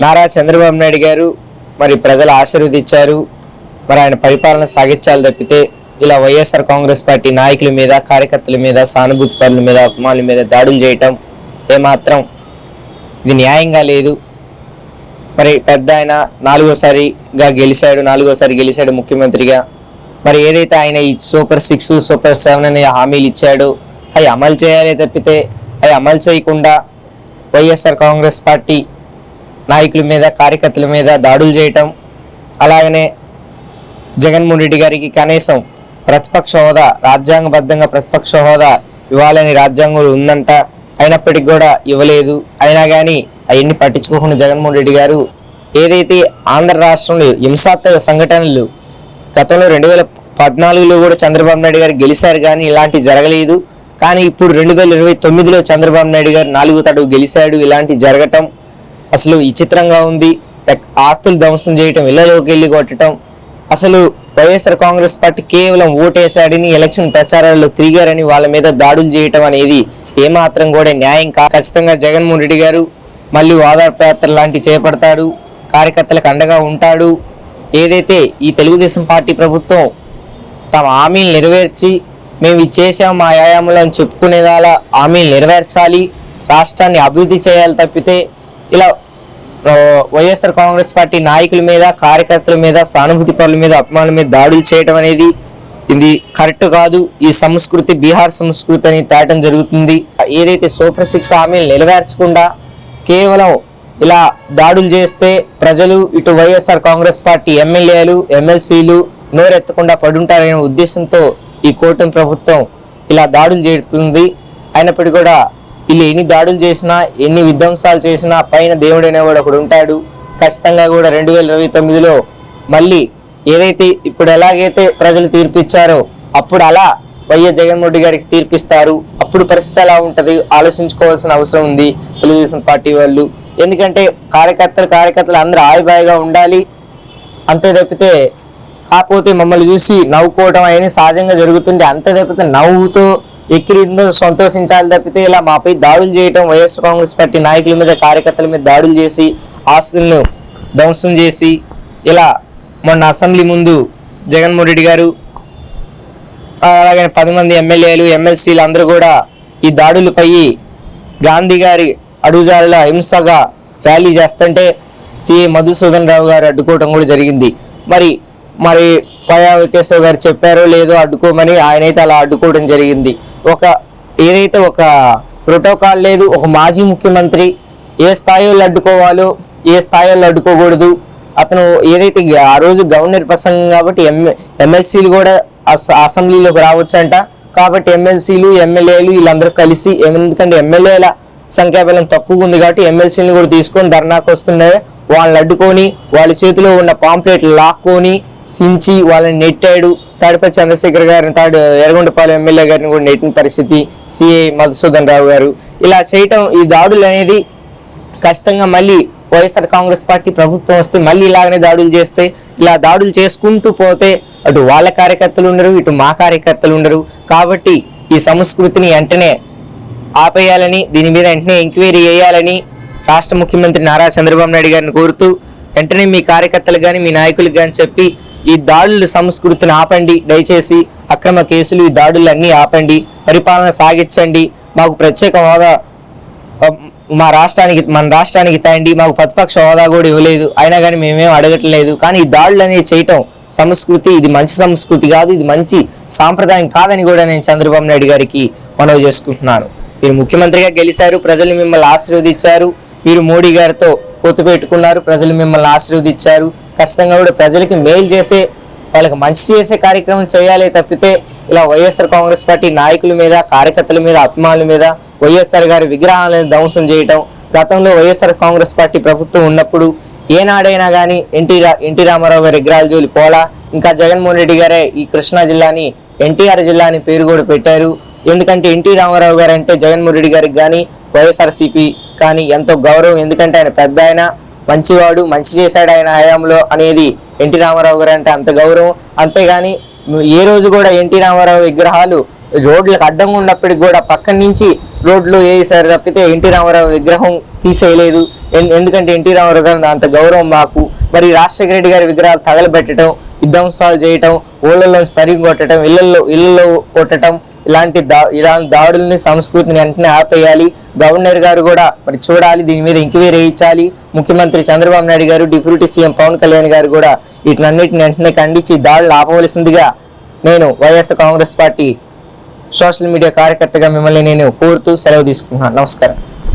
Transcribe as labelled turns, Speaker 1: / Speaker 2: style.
Speaker 1: నారా చంద్రబాబు నాయుడు గారు మరి ప్రజలు ఆశీర్వదించారు. మరి ఆయన పరిపాలన సాగించాలి తప్పితే ఇలా వైఎస్ఆర్ కాంగ్రెస్ పార్టీ నాయకుల మీద, కార్యకర్తల మీద, సానుభూతి పరుల మీద, అభిమానుల మీద దాడులు చేయటం ఏమాత్రం ఇది న్యాయంగా లేదు. మరి పెద్ద ఆయన నాలుగోసారి గెలిచాడు ముఖ్యమంత్రిగా. మరి ఏదైతే ఆయన ఈ సూపర్ 6, సూపర్ 7 అనే హామీలు ఇచ్చాడో అవి అమలు చేయాలి తప్పితే అవి అమలు చేయకుండా వైఎస్ఆర్ కాంగ్రెస్ పార్టీ నాయకుల మీద, కార్యకర్తల మీద దాడులు చేయటం, అలాగనే జగన్మోహన్ రెడ్డి గారికి కనీసం ప్రతిపక్ష హోదా, రాజ్యాంగబద్ధంగా ప్రతిపక్ష హోదా ఇవ్వాలని రాజ్యాంగంలో ఉందంట, అయినప్పటికీ కూడా ఇవ్వలేదు. అయినా కానీ అవన్నీ పట్టించుకోకుండా జగన్మోహన్ రెడ్డి గారు ఏదైతే ఆంధ్ర రాష్ట్రంలో హింసాత్మక సంఘటనలు గతంలో 2014లో కూడా చంద్రబాబు నాయుడు గారు గెలిచారు, కానీ ఇలాంటివి జరగలేదు. కానీ ఇప్పుడు 2029లో చంద్రబాబు నాయుడు గారు 4వ తడవ గెలిచాడు. ఇలాంటి జరగటం అసలు విచిత్రంగా ఉంది. ఆస్తులు ధ్వంసం చేయటం, ఇళ్లలోకి వెళ్ళి కొట్టడం, అసలు వైఎస్ఆర్ కాంగ్రెస్ పార్టీ కేవలం ఓటేశాడని, ఎలక్షన్ ప్రచారాల్లో తిరిగారని వాళ్ళ మీద దాడులు చేయటం అనేది ఏమాత్రం కూడా న్యాయం కాదు. ఖచ్చితంగా జగన్మోహన్ రెడ్డి గారు మళ్ళీ ఓదార్పు యాత్ర లాంటివి చేపడతాడు, కార్యకర్తలకు అండగా ఉంటాడు. ఏదైతే ఈ తెలుగుదేశం పార్టీ ప్రభుత్వం తమ హామీలు నెరవేర్చి మేము ఇది చేసాం మా వ్యాయామంలో అని చెప్పుకునేదాలా హామీలు నెరవేర్చాలి, రాష్ట్రాన్ని అభివృద్ధి చేయాలి తప్పితే ఇలా వైఎస్ఆర్ కాంగ్రెస్ పార్టీ నాయకుల మీద, కార్యకర్తల మీద, సానుభూతి పరుల మీద, అభిమానుల మీద దాడులు చేయడం అనేది ఇది కరెక్ట్ కాదు. ఈ సంస్కృతి బీహార్ సంస్కృతి అని తేటం జరుగుతుంది. ఏదైతే సూపర్ 6 హామీలు నెరవేర్చకుండా కేవలం ఇలా దాడులు చేస్తే ప్రజలు, ఇటు వైఎస్ఆర్ కాంగ్రెస్ పార్టీ ఎమ్మెల్యేలు, ఎమ్మెల్సీలు నోరెత్తకుండా పడుంటారనే ఉద్దేశంతో ఈ కూటమి ప్రభుత్వం ఇలా దాడులు చేస్తుంది. అయినప్పటికీ కూడా వీళ్ళు ఎన్ని దాడులు చేసినా, ఎన్ని విధ్వంసాలు చేసినా పైన దేవుడు అనేవాడు ఒకడు ఉంటాడు. ఖచ్చితంగా కూడా 2029లో మళ్ళీ ఏదైతే ఇప్పుడు ఎలాగైతే ప్రజలు తీర్పిచ్చారో అప్పుడు అలా వైఎస్ జగన్మోహన్ రెడ్డి గారికి తీర్పిస్తారు. అప్పుడు పరిస్థితి ఎలా ఉంటుంది ఆలోచించుకోవాల్సిన అవసరం ఉంది తెలుగుదేశం పార్టీ వాళ్ళు. ఎందుకంటే కార్యకర్తలు అందరూ ఆయుబాయిగా ఉండాలి అంతే తప్పితే, కాకపోతే మమ్మల్ని చూసి నవ్వుకోవడం అనేది సహజంగా జరుగుతుంది. అంతే తప్పితే నవ్వుతో ఎక్కిరిందో సంతోషించాలి తప్పితే ఇలా మాపై దాడులు చేయటం, వైఎస్ఆర్ కాంగ్రెస్ పార్టీ నాయకుల మీద, కార్యకర్తల మీద దాడులు చేసి ఆస్తులను ధ్వంసం చేసి ఇలా మొన్న అసెంబ్లీ ముందు జగన్మోహన్ రెడ్డి గారు అలాగే 10 మంది ఎమ్మెల్యేలు, ఎమ్మెల్సీలు అందరూ కూడా ఈ దాడులపై గాంధీ గారి అడుగుజాడలో హింసగా ర్యాలీ చేస్తుంటే సిఐ మధుసూదన్ రావు గారు అడ్డుకోవడం కూడా జరిగింది. మరి పయా వెంకటేశ్వర గారు చెప్పారో లేదో అడ్డుకోమని, ఆయనైతే అలా అడ్డుకోవడం జరిగింది. ఏదైతే ఒక ప్రోటోకాల్ లేదు. ఒక మాజీ ముఖ్యమంత్రి ఏ స్థాయిలో అడ్డుకోవాలో, ఏ స్థాయిలో అడ్డుకోకూడదు, అతను ఏదైతే ఆ రోజు గవర్నర్ ప్రసంగం కాబట్టి ఎమ్మెల్సీలు కూడా అసెంబ్లీలోకి రావచ్చంట. కాబట్టి ఎమ్మెల్సీలు, ఎమ్మెల్యేలు వీళ్ళందరూ కలిసి, ఎందుకంటే ఎమ్మెల్యేల సంఖ్యాబలం తక్కువగా ఉంది కాబట్టి ఎమ్మెల్సీలను కూడా తీసుకొని ధర్నాకు వస్తున్నాయి. వాళ్ళని అడ్డుకొని వాళ్ళ చేతిలో ఉన్న పాంప్లెట్లు లాక్కొని సించి వాళ్ళని నెట్టాడు. తాడిపల్లి చంద్రశేఖర్ గారిని, ఎర్రగొండపాలెం ఎమ్మెల్యే గారిని కూడా నెట్టిన పరిస్థితి సిఐ మధుసూదన్ రావు గారు. ఇలా చేయటం, ఈ దాడులు అనేది ఖచ్చితంగా మళ్ళీ వైఎస్ఆర్ కాంగ్రెస్ పార్టీ ప్రభుత్వం వస్తే మళ్ళీ ఇలాగనే దాడులు చేస్తే, ఇలా దాడులు చేసుకుంటూ పోతే అటు వాళ్ళ కార్యకర్తలు ఉండరు, ఇటు మా కార్యకర్తలు ఉండరు. కాబట్టి ఈ సంస్కృతిని వెంటనే ఆపేయాలని, దీని మీద వెంటనే ఎంక్వైరీ చేయాలని రాష్ట్ర ముఖ్యమంత్రి నారా చంద్రబాబు నాయుడు గారిని కోరుతూ వెంటనే మీ కార్యకర్తలు కానీ, మీ నాయకులకు కానీ చెప్పి ఈ దాడుల సంస్కృతిని ఆపండి, దయచేసి అక్రమ కేసులు, ఈ దాడులు అన్నీ ఆపండి, పరిపాలన సాగించండి, మాకు ప్రత్యేక హోదా మన రాష్ట్రానికి తాండి, మాకు ప్రతిపక్ష హోదా కూడా ఇవ్వలేదు, అయినా కానీ మేమేం అడగట్లేదు. కానీ ఈ దాడులు అనేది చేయటం సంస్కృతి, ఇది మంచి సంస్కృతి కాదు, ఇది మంచి సాంప్రదాయం కాదని కూడా నేను చంద్రబాబు నాయుడు గారికి మనవి చేసుకుంటున్నాను. మీరు ముఖ్యమంత్రిగా గెలిచారు, ప్రజలు మిమ్మల్ని ఆశీర్వదించారు, మీరు మోడీ గారితో పొత్తు పెట్టుకున్నారు, ప్రజలు మిమ్మల్ని ఆశీర్వదించారు. ఖచ్చితంగా కూడా ప్రజలకి మేలు చేసే, వాళ్ళకి మంచి చేసే కార్యక్రమం చేయాలి తప్పితే ఇలా వైఎస్ఆర్ కాంగ్రెస్ పార్టీ నాయకుల మీద, కార్యకర్తల మీద, అభిమానుల మీద వైఎస్ఆర్ గారి విగ్రహాలను ధ్వంసం చేయటం. గతంలో వైఎస్ఆర్ కాంగ్రెస్ పార్టీ ప్రభుత్వం ఉన్నప్పుడు ఏనాడైనా కానీ ఎన్టీ రామారావు గారి విగ్రహాల జోలి పోలా. ఇంకా జగన్మోహన్ రెడ్డి గారే ఈ కృష్ణా జిల్లాని ఎన్టీఆర్ జిల్లా అని పేరు కూడా పెట్టారు. ఎందుకంటే ఎన్టీ రామారావు గారు అంటే జగన్మోహన్ రెడ్డి గారికి కానీ, వైఎస్ఆర్సీపీ కానీ ఎంతో గౌరవం. ఎందుకంటే ఆయన పెద్ద ఆయన, మంచివాడు, మంచి చేశాడు ఆయన హయాంలో అనేది ఎన్టీ రామారావు గారు అంటే అంత గౌరవం. అంతేగాని ఏ రోజు కూడా ఎన్టీ రామారావు విగ్రహాలు రోడ్లకు అడ్డంగా ఉన్నప్పటికి కూడా పక్కన నుంచి రోడ్లు వేసారు తప్పితే ఎన్టీ రామారావు విగ్రహం తీసేయలేదు. ఎందుకంటే ఎన్టీ రామారావు గారు అంత గౌరవం మాకు. మరి రాజశేఖర రెడ్డి గారి విగ్రహాలు తగలబెట్టడం, విధ్వంసాలు చేయటం, ఊళ్ళల్లో తరిగి కొట్టడం, ఇళ్ళల్లో కొట్టడం, ఇలాంటి దాడుల్ని సంస్కృతిని వెంటనే ఆపేయాలి. గవర్నర్ గారు కూడా మరి చూడాలి, దీని మీద ఎంక్వైరీ వేయించాలి. ముఖ్యమంత్రి చంద్రబాబు నాయుడు గారు, డిప్యూటీ సీఎం పవన్ కళ్యాణ్ గారు కూడా వీటినన్నిటిని వెంటనే ఖండించి దాడులు ఆపవలసిందిగా నేను YSR Congress party social media కార్యకర్తగా మిమ్మల్ని నేను కోరుతూ సెలవు తీసుకుంటున్నాను. నమస్కారం.